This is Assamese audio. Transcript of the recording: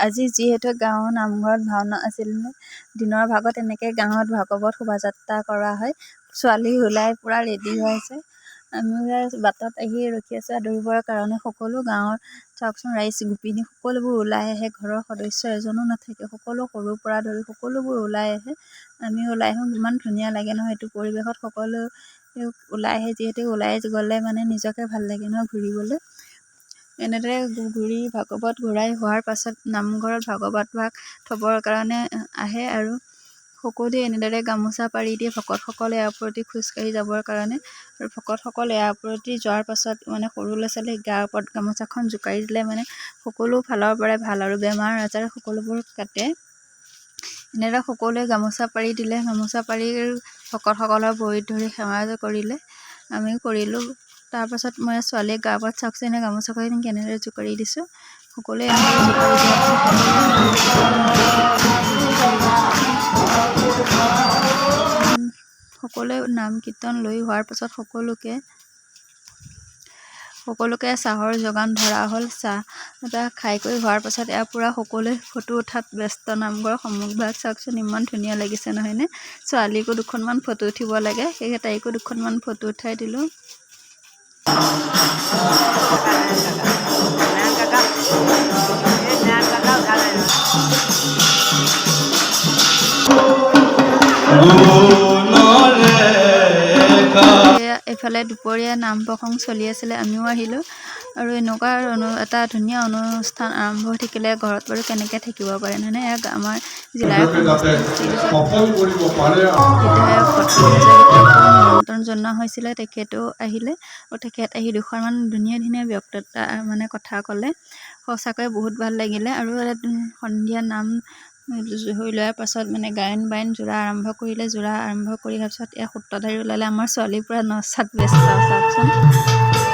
আজি যিহেতু গাঁৱৰ নামঘৰত ভাওনা আছিল, দিনৰ ভাগত এনেকৈ গাঁৱত ভাগৱত শোভাযাত্ৰা কৰা হয়। ছোৱালী ওলাই পূৰা ৰেডি হৈ আছে। আমি বাটত আহি ৰখি আছোঁ আদৰিবৰ কাৰণে। সকলো গাঁৱৰ চাওকচোন ৰাইজ গোপিনী সকলোবোৰ ওলাই আহে। ঘৰৰ সদস্য এজনো নাথাকে, সকলো সৰুৰ পৰা ধৰি সকলোবোৰ ওলাই আহে। আমি ওলাই আহোঁ, ইমান ধুনীয়া লাগে নহয় এইটো পৰিৱেশত। সকলো ওলাই আহে, যিহেতু ওলাই গ'লে মানে নিজকে ভাল লাগে নহয় ঘূৰিবলৈ। এনেদৰে ঘূৰি ভাগৱত ঘূৰাই হোৱাৰ পাছত নামঘৰত ভাগৱত ভাগ থ'বৰ কাৰণে আহে আৰু সকলোৱে এনেদৰে গামোচা পাৰি দিয়ে ভকতসকলে ইয়াৰ প্ৰতি খোজকাঢ়ি যাবৰ কাৰণে। আৰু ভকতসকল ইয়াৰ প্ৰতি যোৱাৰ পাছত মানে সৰু ল'ৰা ছোৱালী গাৰ ওপৰত গামোচাখন জোকাৰি দিলে মানে সকলো ফালৰ পৰাই ভাল আৰু বেমাৰ আজাৰ সকলোবোৰ কাটে। এনেদৰে সকলোৱে গামোচা পাৰি দিলে, গামোচা পাৰি ভকতসকলৰ ভৰিত ধৰি সেৱা কৰিলে, আমিও কৰিলোঁ। তাৰপাছত মই ছোৱালীক গাৰ ওপৰত চাওকচোন গামোচাখন কেনেদৰে জোকাৰি দিছোঁ। সকলোৱে এনেদৰে জোকাৰি দিয়াৰ পাছত সকলোৱে নাম কীৰ্তন লৈ হোৱাৰ পাছত সকলোকে চাহৰ যোগান ধৰা হ'ল। চাহ এটা খাই কৰি হোৱাৰ পাছত ইয়াৰ পৰা সকলোৱে ফটো উঠাত ব্যস্ত। নামঘৰৰ সন্মুখভাগ চাওকচোন ইমান ধুনীয়া লাগিছে নহয়নে? ছোৱালীকো দুখনমান ফটো উঠিব লাগে, সেয়েহে তাইকো দুখনমান ফটো উঠাই দিলোঁ। এইফালে দুপৰীয়া নাম প্ৰসংগ চলি আছিলে, আমিও আহিলোঁ। আৰু এনেকুৱা এটা ধুনীয়া অনুষ্ঠান আৰম্ভ হৈ থাকিলে ঘৰত বাৰু কেনেকৈ থাকিব পাৰে নহয়নে? আমাৰ জিলাৰ বিধায়ক নিমন্ত্ৰণ জনোৱা হৈছিলে, তেখেতো আহিলে আৰু তেখেত আহি দুখনমান ধুনীয়া ধুনীয়া বক্তৃতা মানে কথা ক'লে। সঁচাকৈ বহুত ভাল লাগিলে। আৰু সন্ধিয়া নাম হৈ লোৱাৰ পাছত মানে গায়ন বায়ন যোৰা আৰম্ভ কৰিলে। যোৰা আৰম্ভ কৰি হোৱাৰ পাছত সূত্ৰধাৰী ওলালে। আমাৰ ছোৱালী পূৰা নচাত ব্যস্ত চাওকচোন।